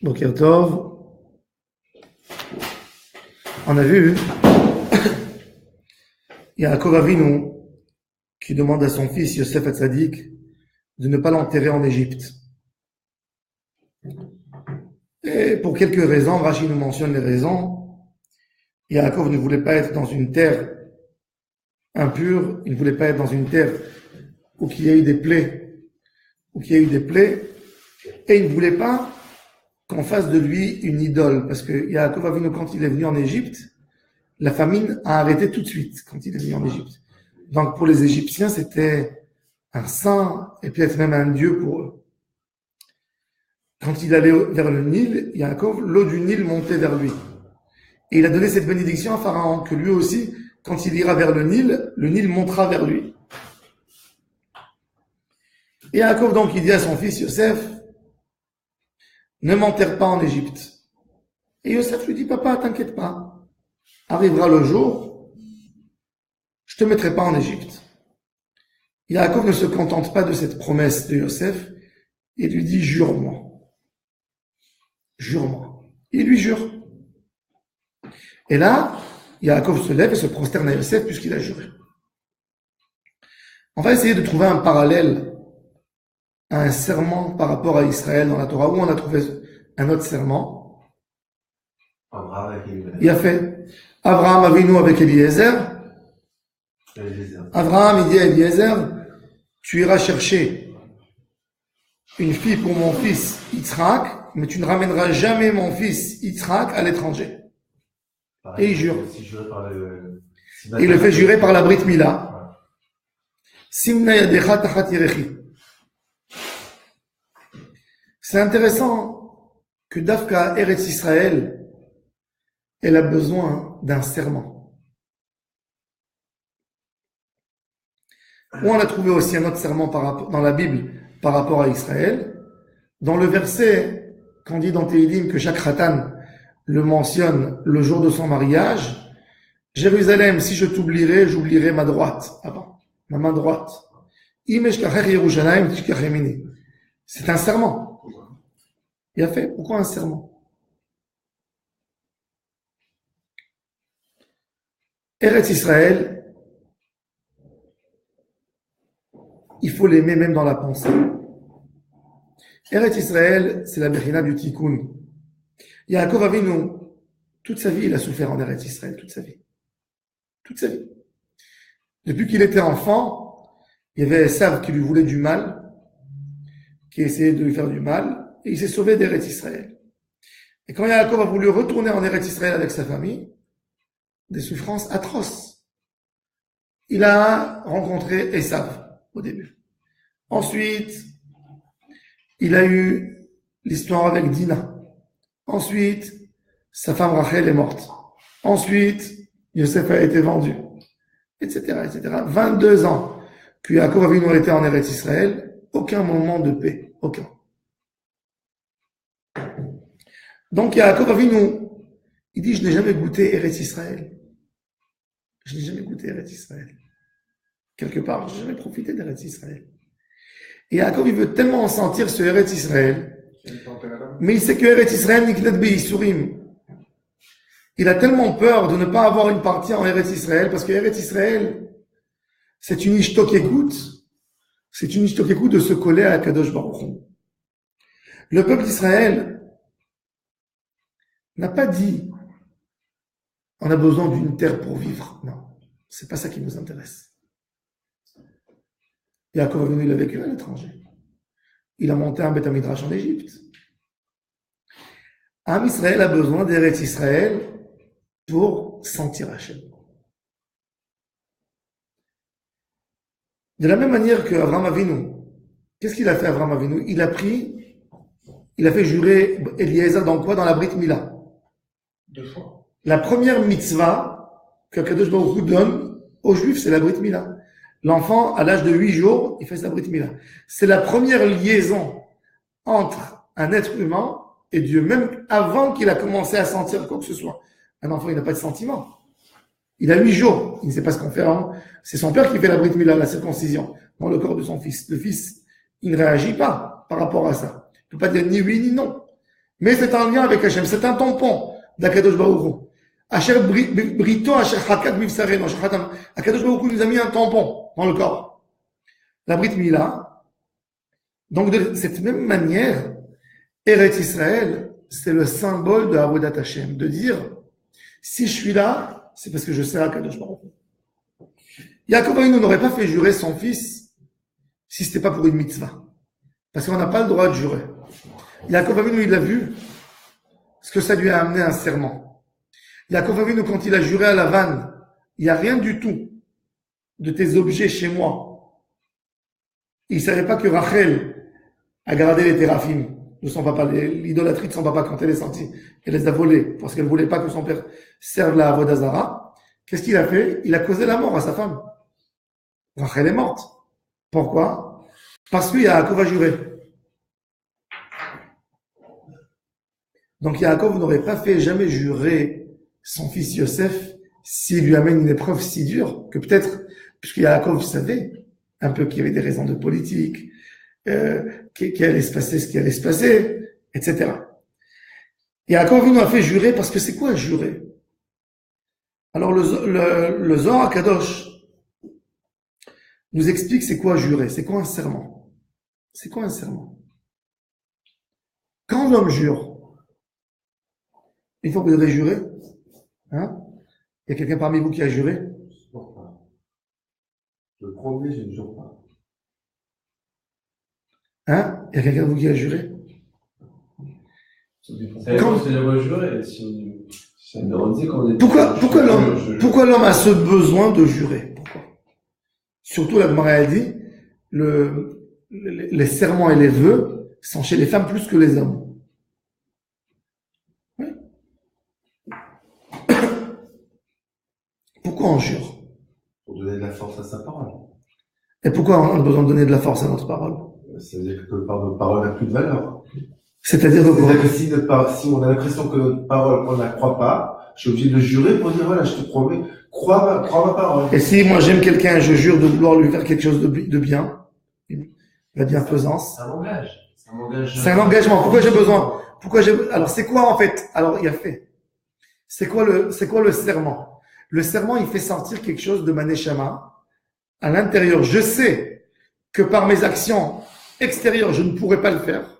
Boker Tov. On a vu Yaakov Avinu qui demande à son fils Yosef Hatzadik de ne pas l'enterrer en Égypte. Et pour quelques raisons, Rashi nous mentionne les raisons. Yaakov ne voulait pas être dans une terre impure, il ne voulait pas être dans une terre où il y a eu des plaies, et il ne voulait pas qu'on fasse de lui une idole, parce que Yaakov Avinu, quand il est venu en Égypte, la famine a arrêté tout de suite quand il est venu en Égypte. Donc pour les Égyptiens, c'était un saint et peut-être même un dieu pour eux. Quand il allait vers le Nil, Yaakov, l'eau du Nil montait vers lui. Et il a donné cette bénédiction à Pharaon, que lui aussi, quand il ira vers le Nil montera vers lui. Et Yaakov, donc, il dit à son fils Yosef, ne m'enterre pas en Égypte. Et Yosef lui dit, papa, t'inquiète pas. Arrivera le jour, je te mettrai pas en Égypte. Yaakov ne se contente pas de cette promesse de Yosef, et lui dit, jure-moi. Jure-moi. Il lui jure. Et là, Yaakov se lève et se prosterne à Yosef puisqu'il a juré. On va essayer de trouver un parallèle à un serment par rapport à Israël dans la Torah, où on a trouvé un autre serment. Il a fait Abraham Avinu avec Eliezer. Abraham, il dit à Eliezer, tu iras chercher une fille pour mon fils Yitzhak, mais tu ne ramèneras jamais mon fils Yitzhak à l'étranger. Et il jure. Et il le fait jurer par la Brit Mila. Simna yadecha tachat yirechi. C'est intéressant que Dafka Eretz Israël, elle a besoin d'un serment. Où on a trouvé aussi un autre serment dans la Bible par rapport à Israël. Dans le verset qu'on dit dans Tehillim que chaque Khatan le mentionne le jour de son mariage, Jérusalem, si je t'oublierai, j'oublierai ma droite, ma main droite. C'est un serment. Il a fait, pourquoi un serment? Eretz Israël, il faut l'aimer même dans la pensée. Eretz Israël, c'est la Bechina du Tikkun. Yaakov Avinu, toute sa vie, il a souffert en Eretz Israël, toute sa vie. Toute sa vie. Depuis qu'il était enfant, il y avait Esav qui lui voulait du mal, qui essayait de lui faire du mal, et il s'est sauvé d'Eretz Israël. Et quand Yaakov a voulu retourner en Eretz Israël avec sa famille, des souffrances atroces. Il a rencontré Esav au début. Ensuite, il a eu l'histoire avec Dina. Ensuite, sa femme Rachel est morte. Ensuite, Yosef a été vendu, etc., etc. 22 ans que Yaakov Avinu était en Eretz Israël, aucun moment de paix, aucun. Donc Yaakov Avinu, il dit, je n'ai jamais goûté Eretz Israël. Je n'ai jamais goûté Eretz Israël. Quelque part, je n'ai jamais profité d'Eretz Israël. Et Yaakov, il veut tellement en sentir ce Eretz Israël, mais il sait que Eretz Israël niklat be'isurim. Il a tellement peur de ne pas avoir une partie en Eretz Israël, parce que Eretz Israël, c'est une ishtok-écoute. C'est une ishtok-écoute de se coller à Kadosh Baruch Hu. Le peuple d'Israël n'a pas dit on a besoin d'une terre pour vivre. Non, c'est pas ça qui nous intéresse. Yaakov Avinu, il a vécu à l'étranger. Il a monté un Beth Midrash en Égypte. Am Israël a besoin d'Eretz Israël pour sentir Hachem. De la même manière que Avraham Avinu, qu'est-ce qu'il a fait Avraham Avinu? Il a fait jurer Eliezer dans quoi? Dans la Brit Mila. 2 fois. La première mitzvah que Kadosh Baruch Hu donne aux Juifs, c'est la Brit Mila. L'enfant, à l'âge de 8 jours, il fait sa Brit Mila. C'est la première liaison entre un être humain et Dieu, même avant qu'il a commencé à sentir quoi que ce soit. Un enfant, il n'a pas de sentiment. Il a 8 jours. Il ne sait pas ce qu'on fait. C'est son père qui fait la Brit Mila, la circoncision, dans le corps de son fils. Le fils, il ne réagit pas par rapport à ça. Il ne peut pas dire ni oui ni non. Mais c'est un lien avec Hachem, c'est un tampon d'Akadosh Baruch Hu. Asher Brito, Asher Hakat Mivsareno. Akadosh Baruch Hu nous a mis un tampon dans le corps. La Brit Mila. Donc, de cette même manière, Eretz Israël, c'est le symbole de Avodat Hashem. De dire, si je suis là, c'est parce que je sers Akadosh Baruch Hu. Yaakov Avinu n'aurait pas fait jurer son fils si c'était pas pour une mitzvah. Parce qu'on n'a pas le droit de jurer. Yaakov Avinu, il a vu ce que ça lui a amené un serment. Yaakov Avinu, quand il a juré à Lavan, il n'y a rien du tout de tes objets chez moi. Il ne savait pas que Rachel a gardé les téraphim de son papa, l'idolâtrie de son papa quand elle est sortie. Elle les a volés parce qu'elle ne voulait pas que son père serve la Avodah Zarah. Qu'est-ce qu'il a fait? Il a causé la mort à sa femme. Rachel est morte. Pourquoi? Parce que Yaakov a juré. Donc Yaakov n'aurait pas fait jamais jurer son fils Yosef s'il lui amène une épreuve si dure que peut-être, puisque Yaakov savait un peu qu'il y avait des raisons de politique, qu'il allait se passer ce qui allait se passer, etc. Yaakov nous a fait jurer parce que c'est quoi jurer? Alors le Zohar Kadosh nous explique c'est quoi jurer, c'est quoi un serment. C'est quoi un serment? Quand l'homme jure, il faut que vous avez juré. Hein? Il y a quelqu'un parmi vous qui a juré? Je ne jure pas. Je promets, je ne jure pas. Hein? Il y a quelqu'un de vous qui a juré? Pourquoi l'homme a ce besoin de jurer? Pourquoi? Surtout la Gemara a dit, les serments et les vœux sont chez les femmes plus que les hommes. Oui. Pourquoi on jure? Pour donner de la force à sa parole. Et pourquoi on a besoin de donner de la force à notre parole? C'est-à-dire que notre parole n'a plus de valeur. C'est-à-dire que si on a l'impression que notre parole, on ne la croit pas, je suis obligé de jurer pour dire, voilà, je te promets, crois ma parole. Et si moi j'aime quelqu'un, je jure de vouloir lui faire quelque chose de bien, la bienfaisance. C'est un langage. C'est un engagement. Alors c'est quoi en fait? Alors il y a fait. C'est quoi le serment? Le serment, il fait sortir quelque chose de ma neshama à l'intérieur. Je sais que par mes actions extérieures, je ne pourrais pas le faire.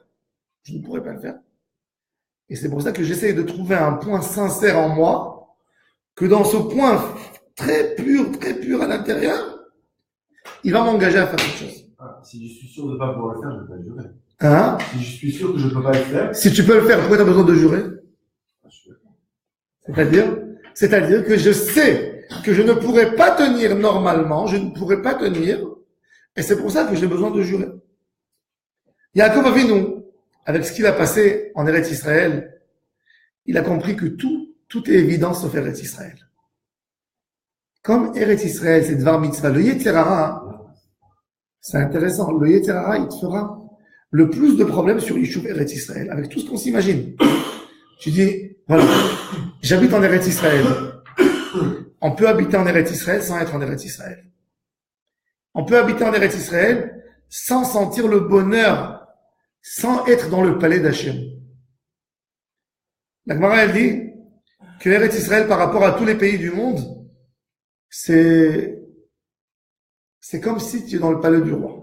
Je ne pourrais pas le faire. Et c'est pour ça que j'essaie de trouver un point sincère en moi, que dans ce point très pur à l'intérieur, il va m'engager à faire quelque chose. Si je suis sûr de ne pas pouvoir le faire, je ne vais pas le jurer. Hein? Si je suis sûr que je ne peux pas le faire. Si tu peux le faire, pourquoi tu as besoin de jurer? C'est-à-dire que je sais que je ne pourrais pas tenir normalement, je ne pourrais pas tenir, et c'est pour ça que j'ai besoin de jurer. Yaakov Avinu, avec ce qu'il a passé en Eretz Israël, il a compris que tout est évident sauf Eretz Israël. Comme Eretz Israël, c'est Dvar Mitzvah, le Yetzer Hara, c'est intéressant, le Yetzer Hara, il te fera le plus de problèmes sur Yishuv Eretz Israël, avec tout ce qu'on s'imagine. Tu dis, voilà, j'habite en Eretz Israël. On peut habiter en Eretz Israël sans être en Eretz Israël. On peut habiter en Eretz Israël sans sentir le bonheur, sans être dans le palais d'Hachem. La Gemara, elle dit que Eretz Israël, par rapport à tous les pays du monde, c'est comme si tu es dans le palais du roi.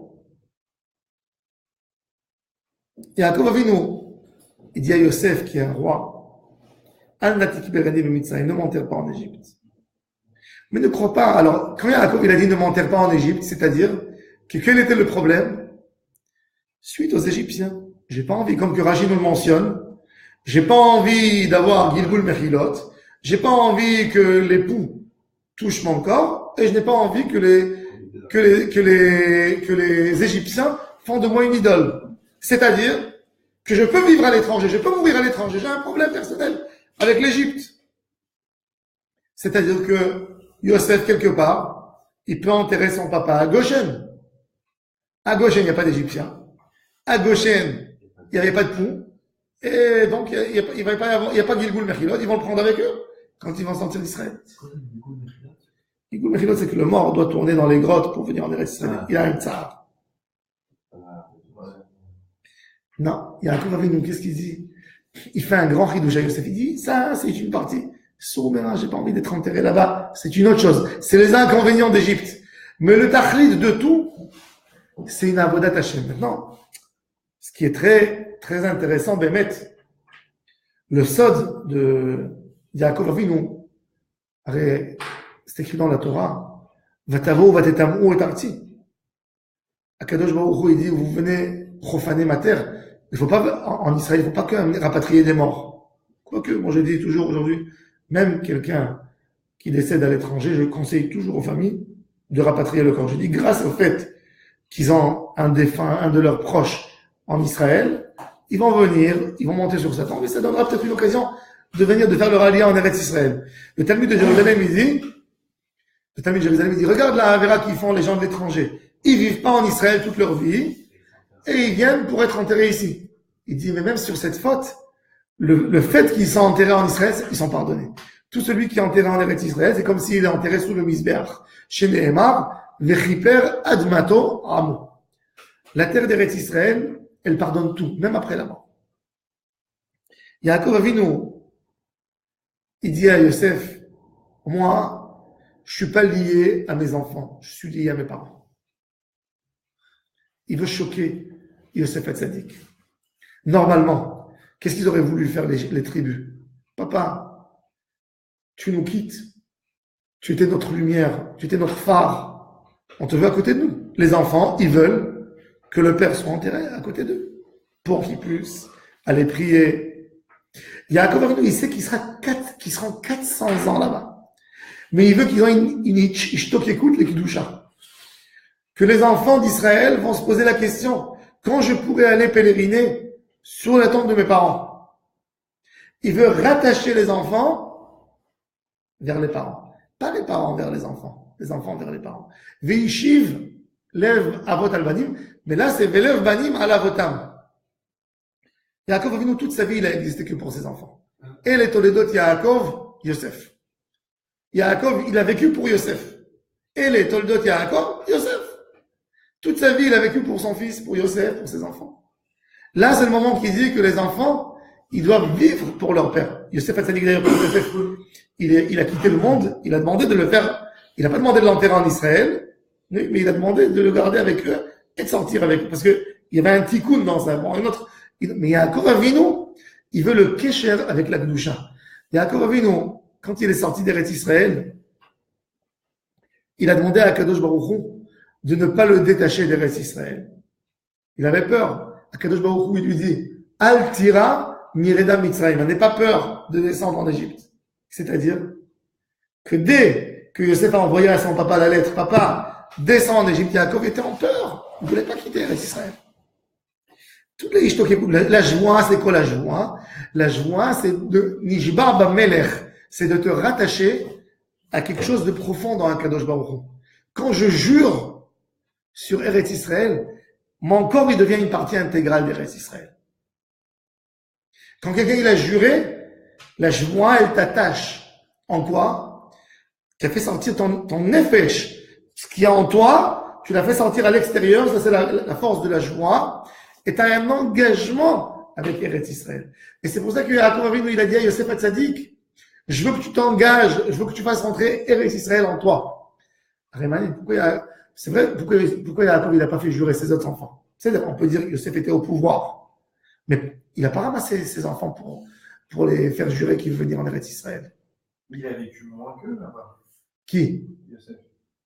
Yaakov Avinu, il dit à Yosef, qui est un roi, Al natik berani b'Mitzrayim, ne m'enterre pas en Égypte. Mais ne crois pas. Alors, quand Yaakov, il a dit ne m'enterre pas en Égypte, c'est-à-dire que quel était le problème? Suite aux Égyptiens. J'ai pas envie, comme que Rachid nous le mentionne, j'ai pas envie d'avoir Gilgul Mechilot, j'ai pas envie que l'époux touche mon corps, et je n'ai pas envie que les Égyptiens font de moi une idole. C'est-à-dire que je peux vivre à l'étranger, je peux mourir à l'étranger, j'ai un problème personnel avec l'Égypte. C'est-à-dire que Yosef, quelque part, il peut enterrer son papa à Goshen. À Goshen, il n'y a pas d'Égyptiens. À Goshen, il n'y avait pas de pont. Et donc, il n'y a pas de Gilgul Mechilot. Ils vont le prendre avec eux quand ils vont sortir d'Israël. Gilgul Mechilot, c'est que le mort doit tourner dans les grottes pour venir en Eretz Israël. Il a un tsar. Non, Yaakov Avinu, qu'est-ce qu'il dit? il fait un grand chidouche à Yosef. Il dit, ça, c'est une partie. Sourmera, j'ai pas envie d'être enterré là-bas. C'est une autre chose. C'est les inconvénients d'Égypte. Mais le tachlit de tout, c'est une avodat Hashem. Maintenant, ce qui est très, très intéressant, Bémet, le sod de Yaakov Avinu, c'est écrit dans la Torah, Vatavo, Vatetamu et Arti. Akadosh Baruch Hu, il dit, vous venez profaner ma terre. Il faut pas, en Israël, il faut pas que rapatrier des morts. Quoique, moi je dis toujours aujourd'hui, même quelqu'un qui décède à l'étranger, je conseille toujours aux familles de rapatrier le corps. Je dis, grâce au fait qu'ils ont un défunt, un de leurs proches en Israël, ils vont venir, ils vont monter sur sa tombe, et ça donnera peut-être une occasion de venir, de faire leur aliyah en Eretz Israël. Le Talmud de Jérusalem, il dit, regarde la Avera qu'ils font les gens de l'étranger. Ils vivent pas en Israël toute leur vie, et ils viennent pour être enterrés ici. Il dit, mais même sur cette faute, le fait qu'ils sont enterrés en Israël, ils sont pardonnés. Tout celui qui est enterré en Eretz Israël, c'est comme s'il est enterré sous le Misbeach. Chez Nehemar, Vechiper Admato Amo. La terre d'Eretz Israël, elle pardonne tout, même après la mort. Yaakov Avinu, il dit à Yosef, moi, je suis pas lié à mes enfants, je suis lié à mes parents. Il veut choquer Yosef Hatzadik. Normalement, qu'est-ce qu'ils auraient voulu faire les tribus? Papa, tu nous quittes. Tu étais notre lumière, tu étais notre phare. On te veut à côté de nous. Les enfants, ils veulent que le père soit enterré à côté d'eux pour qu'ils puissent aller prier. Yaakov Avinu, il sait qu'ils seront 400 ans là-bas. Mais il veut qu'ils aient une ishto qui écoute les kidusha. Que les enfants d'Israël vont se poser la question, quand je pourrai aller pèleriner sur la tombe de mes parents? Il veut rattacher les enfants vers les parents. Pas les parents vers les enfants vers les parents. Veishiv lev avot al banim, mais là c'est velev banim al avotam. Yaakov Avinu, toute sa vie, il a existé que pour ses enfants. Et les Toledot Yaakov, Yosef. Yaakov, il a vécu pour Yosef. Et les Toledot Yaakov, Yosef. Toute sa vie, il a vécu pour son fils, pour Yosef, pour ses enfants. Là, c'est le moment qu'il dit que les enfants, ils doivent vivre pour leur père. Yosef Hatzadik, d'ailleurs, Yosef, il a quitté le monde, il a demandé de le faire, il n'a pas demandé de l'enterrer en Israël, mais il a demandé de le garder avec eux et de sortir avec eux. Parce que il y avait un tikkun dans ça. Bon, mais Yaakov Avinu, il veut le kesher avec la Kedusha. Yaakov Avinu, quand il est sorti d'Eretz Israël, il a demandé à Kadosh Baruch Hu de ne pas le détacher d'Eretz Israël. Il avait peur. Kadosh Baruch Hu, il lui dit, Al tira mireda Mitzrayim. N'aie pas peur de descendre en Égypte. C'est-à-dire que dès que Yosef a envoyé à son papa la lettre, papa, descends en Égypte, Yaakov était en peur. Il ne voulait pas quitter Eretz Israël. Toutes les ishtok, la joie, c'est quoi la joie? La joie, c'est de Nishbar Bamelech. C'est de te rattacher à quelque chose de profond dans un Kadosh Baruch Hu. Quand je jure sur Eretz Israël, mon corps, il devient une partie intégrale d'Eretz Israël. Quand quelqu'un, il a juré, la joie, elle t'attache. En quoi? Tu as fait sortir ton nefesh. Ce qu'il y a en toi, tu l'as fait sortir à l'extérieur, ça c'est la force de la joie. Et tu as un engagement avec Eretz Israël. Et c'est pour ça que Yaakov Avinu, il a dit à Yosef Hatzadik, je veux que tu t'engages, je veux que tu fasses rentrer Eretz Israël en toi. Rémani, c'est vrai, pourquoi Yaakov, il n'a pas fait jurer ses autres enfants? C'est-à-dire, on peut dire que Yosef était au pouvoir. Mais il n'a pas ramassé ses enfants pour les faire jurer qu'ils veulent venir en Eretz Israël. Il a vécu moins qu'eux là-bas. Qui? Yosef.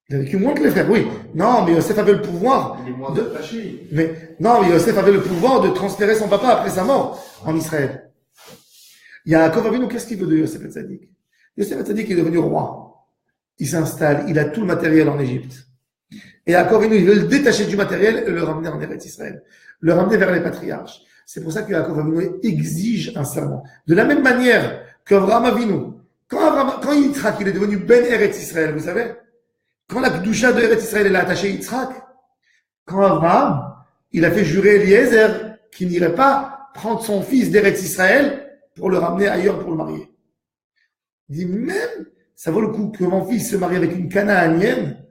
Il a vécu moins que les frères, oui. Non, mais Yosef avait le pouvoir. Il est moins attaché. Mais Yosef avait le pouvoir de transférer son papa après sa mort en Israël. Yaakov Avinu, qu'est-ce qu'il veut de Yosef Hatzadik? Yosef Hatzadik est devenu roi. Il s'installe, il a tout le matériel en Égypte. Et Yaakov Avinu, il veut le détacher du matériel et le ramener en Eretz Israël. Le ramener vers les patriarches. C'est pour ça que Yaakov Avinu exige un serment. De la même manière qu'Avraham Avinu, quand Yitzhak, il est devenu Ben Eretz Israël, vous savez? Quand la Kedusha de Eretz Israël est attachée à Yitzhak, quand Abraham, il a fait jurer Eliezer qu'il n'irait pas prendre son fils d'Eretz Israël pour le ramener ailleurs pour le marier. Il dit même, ça vaut le coup que mon fils se marie avec une Canaanienne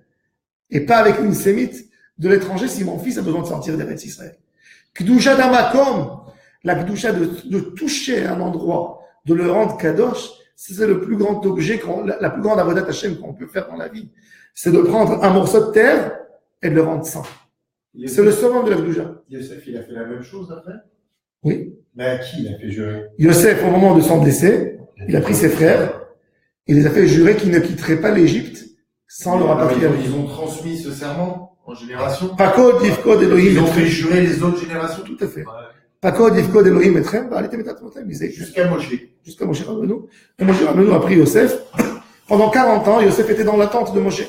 et pas avec une Sémite de l'étranger si mon fils a besoin de sortir d'Eretz Israël. Kedusha d'Amakom, La Kedusha de toucher un endroit, de le rendre Kadosh, c'est le plus grand objet, la plus grande avodat Hashem qu'on peut faire dans la vie. C'est de prendre un morceau de terre et de le rendre saint. C'est le summum de la Kedusha. Yosef, il a fait la même chose après? Oui. Mais à qui il a fait jurer? Yosef, au moment de son décès, il a pris ses frères, il les a fait jurer qu'ils ne quitteraient pas l'Égypte sans le rapatrier. Ils ont transmis ce serment en génération. Pakod, Yifkod, Elohim, Ils ont fait jurer les autres générations. tout à fait. Pakod, Yifkod, Elohim, Etrem, Jusqu'à Moshe. jusqu'à Moshe Rabbeinu. Et Moshe Rabbeinu a pris Yosef. Pendant 40 ans, Yosef était dans l'attente de Moshe.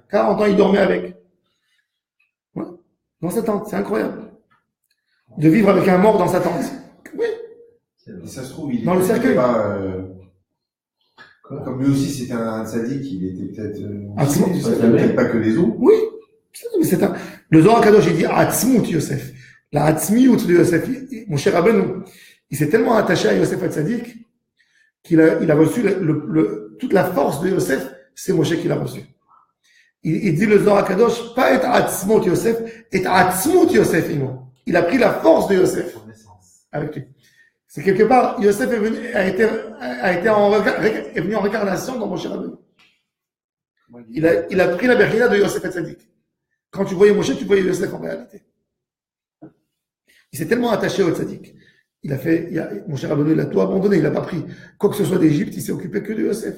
40 ans, il dormait avec. Ouais. Dans sa tente, c'est incroyable. De vivre avec un mort dans sa tente. Oui. Et ça se trouve, il Dans le était cercueil. pas, comme lui aussi c'était un sadique, il était peut-être, peut-être pas que les autres. Oui. Le Zohar Kadosh, il dit Atzmut Yosef. La Atzmiut de Yosef. Mon cher Rabbeinu, il s'est tellement attaché à Yosef Hatzadik qu'il a reçu toute la force de Yosef, c'est Moshe qui l'a reçu. Il dit le Zohar Kadosh, pas être Atzmut Yosef, être Atzmut Yosef imo. Il a pris la force de Yosef avec lui. C'est quelque part, Yosef est venu en réincarnation dans Moshe Rabbeinu. Il a pris la berchina de Yosef Hatzadik. Quand tu voyais Moshe, tu voyais Yosef en réalité. Il s'est tellement attaché au Tzadik. Moshe Rabbeinu, il a tout abandonné, il n'a pas pris quoi que ce soit d'Égypte, il s'est occupé que de Yosef.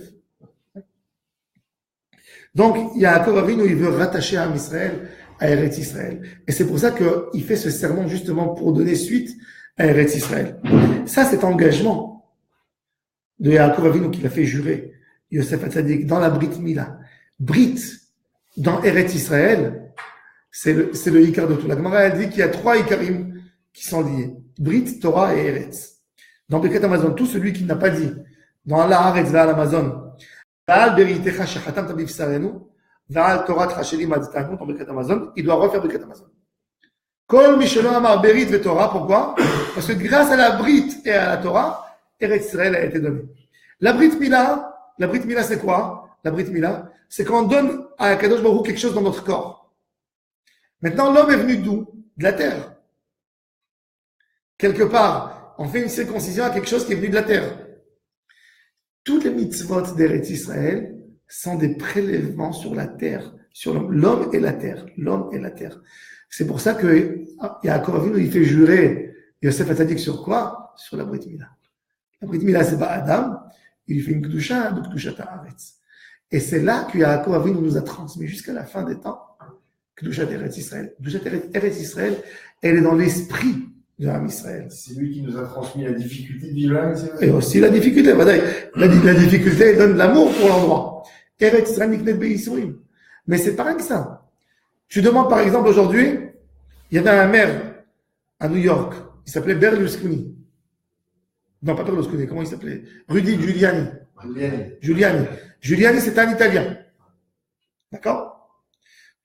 Donc, il y a Yaakov Avinu, il veut rattacher Am Israël à Eretz Israël. Et c'est pour ça qu'il fait ce serment justement pour donner suite à Eretz Israël. Ça, cet engagement de Yaakov Avinu qu'il a fait jurer Yosef Hatzadik dans la Brit Mila. Brit dans Eretz Israël, c'est le Ikar de tout. La Gemara, elle dit qu'il y a 3 Ikarim qui sont liés. Brit, Torah et Eretz. Dans Birkat Amazon, tout celui qui n'a pas dit dans Allah Haaretz Ve'al Amazon Ve'al Beritecha Shechatamta Bifsarenu Ve'al Torah Trasheli Maditanu dans Birkat Amazon, il doit refaire Birkat Amazon. Kol Mishelo Amar Berit ve Torah, pourquoi? Parce que grâce à la Brit et à la Torah, Eretz Israël a été donné. La Brit Mila c'est quoi? La Brit Mila, c'est quand on donne à Kadosh Baruch Hu quelque chose dans notre corps. Maintenant, l'homme est venu d'où? De la terre. Quelque part, on fait une circoncision à quelque chose qui est venu de la terre. Toutes les mitzvot d'Eretz Israël sont des prélèvements sur la terre, sur l'homme et la terre. L'homme et la terre. C'est pour ça que Yaakov Avinu, il fait jurer Yosef Hatzadik sur quoi? Sur la Brit Mila. La Brit Mila, c'est pas Adam, il fait une Kedusha de Kedushat Haaretz. Et c'est là que Yaakov Avinu nous a transmis jusqu'à la fin des temps Kedushat Eretz Israël. Kedushat Eretz Israël, elle est dans l'esprit de Am Israël. C'est lui qui nous a transmis la difficulté de vivre là, et aussi la difficulté. La difficulté, elle donne de l'amour pour l'endroit. Eretz Israël niknet be'isurim. Mais c'est pas rien que ça. Tu demandes par exemple aujourd'hui, il y avait un maire à New York, il s'appelait Berlusconi. Non, pas Berlusconi, comment il s'appelait? Rudy Giuliani. Giuliani, c'est un Italien. D'accord?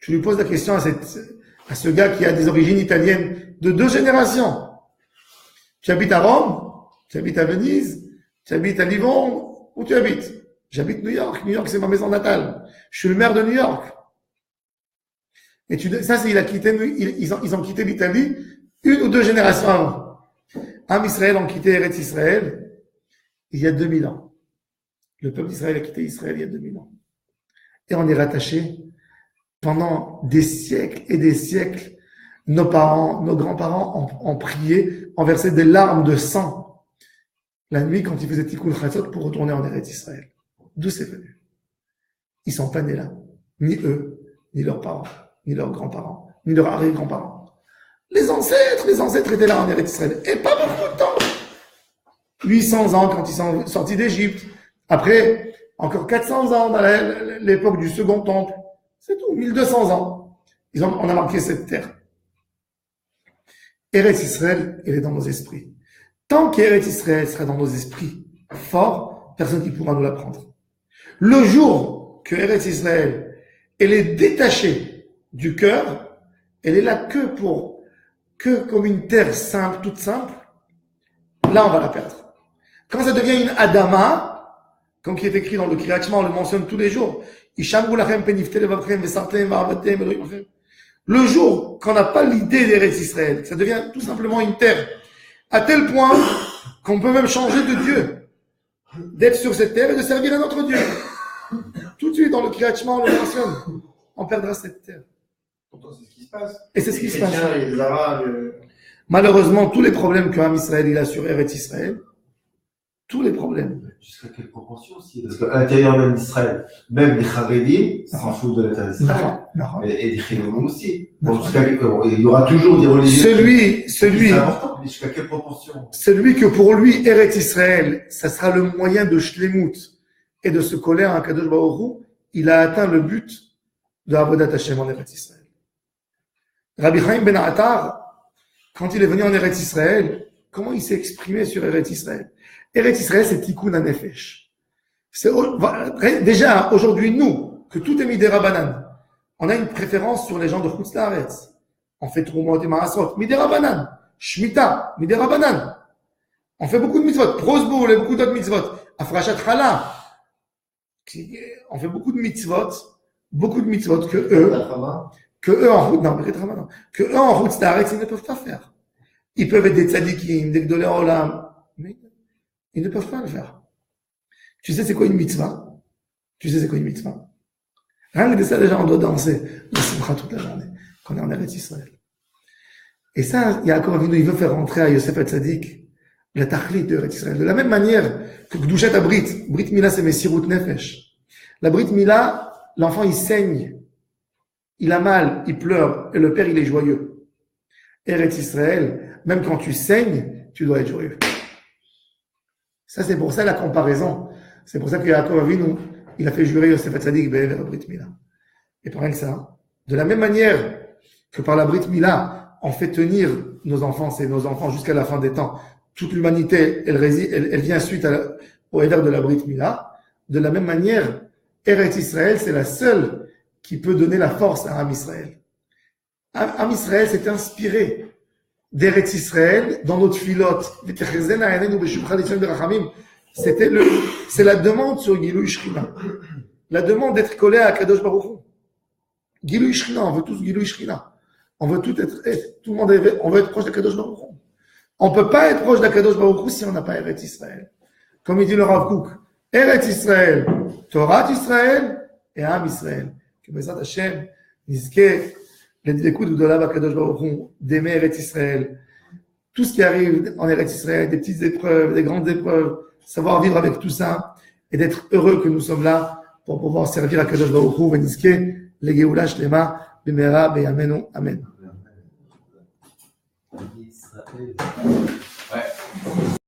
Tu lui poses la question à ce gars qui a des origines italiennes de 2 générations. Tu habites à Rome, tu habites à Venise, tu habites à Livourne, où tu habites? J'habite New York. New York, c'est ma maison natale. Je suis le maire de New York. Et ils ont quitté l'Italie 1 ou 2 générations avant. Am Israël ont quitté Eretz Israël il y a 2000 ans. Le peuple d'Israël a quitté Israël il y a 2000 ans. Et on est rattaché pendant des siècles et des siècles. Nos parents, nos grands-parents ont prié, ont versé des larmes de sang la nuit quand ils faisaient Tikkun Chatzot pour retourner en Eretz Israël. D'où c'est venu? Ils sont pas nés là. Ni eux, ni leurs parents, ni leurs grands-parents, ni leurs arrière-grands-parents. Les ancêtres étaient là en Eretz Israël. Et pas beaucoup de temps. 800 ans quand ils sont sortis d'Égypte. Après, encore 400 ans dans l'époque du Second Temple. C'est tout. 1200 ans. On a marqué cette terre. Eretz Israël, elle est dans nos esprits. Tant qu'Eretz Israël sera dans nos esprits forts, personne ne pourra nous la prendre. Le jour que Eretz Israël, elle est détachée du cœur, elle est là que comme une terre simple, toute simple, là on va la perdre. Quand ça devient une Adama, comme qui est écrit dans le Kriyat Shema, on le mentionne tous les jours, le jour qu'on n'a pas l'idée d'Eretz Israël, ça devient tout simplement une terre À tel point qu'on peut même changer de Dieu, d'être sur cette terre et de servir un autre Dieu. Tout de suite, dans le Kriyat Shema, on le mentionne. On perdra cette terre. Pourtant, c'est ce qui se passe. Et c'est ce qui se passe. Et les Arabes, Malheureusement, tous les problèmes qu'un Israël il a sur Eretz Israël, tous les problèmes. Jusqu'à quelle proportion aussi? Parce qu'à l'intérieur même d'Israël, même les Haredim s'en foutent de l'intérieur d'Israël. Et les Chinois aussi. Bon, il y aura toujours des religieux. C'est important, mais jusqu'à quelle proportion? Celui que pour lui, Eretz Israël, ça sera le moyen de Shlemut et de se coller à un Kadosh Baruch Hu, il a atteint le but de Avodat Hashem en Eretz Israël. Rabbi Chaim Ben Attar, quand il est venu en Eretz Israël, comment il s'est exprimé sur Eretz Israël? Eretz Israël, c'est Tikkun HaNefesh. Déjà, aujourd'hui, nous, que tout est Midera Banan, on a une préférence sur les gens de Chutz La'aretz. On fait Trumot et Maasot, Midera Banan. Shemitah, Midera Banan. On fait beaucoup de mitzvot. Prosboul et beaucoup d'autres mitzvot. Afrashat Chala. On fait beaucoup de mitzvot que eux en Chutz La'aretz, ils ne peuvent pas faire. Ils peuvent être des tzadikim, des gdolei olam, mais ils ne peuvent pas le faire. Tu sais c'est quoi une mitzvah? Rien que de ça, déjà, on doit danser. On se toute la journée, quand on est en Eretz Israël. Et ça, Yaakov Avinu, il veut faire rentrer à Yosef HaTzadik la tachlit de Eretz Israël. De la même manière que Kedushat HaBrit, Brit Mila, c'est Mesirut Nefesh. La Brit Mila, l'enfant, il saigne. Il a mal, il pleure, et le père, il est joyeux. Eretz Israël, même quand tu saignes, tu dois être joyeux. Ça, c'est pour ça la comparaison. C'est pour ça que Yaakov Avinu, il a fait jurer Yosef HaTzadik Be'ever Brit Mila. Et pas rien que ça. De la même manière que par la Brit Mila, on fait tenir nos enfants, c'est nos enfants jusqu'à la fin des temps. Toute l'humanité, elle vient suite au Ever de la Brit Mila. De la même manière, Eretz Israël, c'est la seule qui peut donner la force à Am Israël. Am Israël s'est inspiré d'Eretz Israël dans notre filote. C'est la demande sur Gilui Shechina. La demande d'être collé à Kadosh Baruch Hu. Gilui Shechina, on veut tous Gilui Shechina. On veut tout le monde on veut être proche de Kadosh Baruch Hu. On peut pas être proche de Kadosh Baruch Hu si on n'a pas Eretz Israël. Comme il dit le Rav Kook, Eretz Israël, Torah Israël et Am Israël. Que Bezrat Hashem, Nizke, l'écoute de l'Av Kadosh Baruch Hu, d'aimer Eretz Israël. Tout ce qui arrive en Eretz Israël, des petites épreuves, des grandes épreuves, savoir vivre avec tout ça et d'être heureux que nous sommes là pour pouvoir servir à Kadosh Baruch Hu, Veniske, le Geoula Shlema, B'mera, B'yamenu, Amen.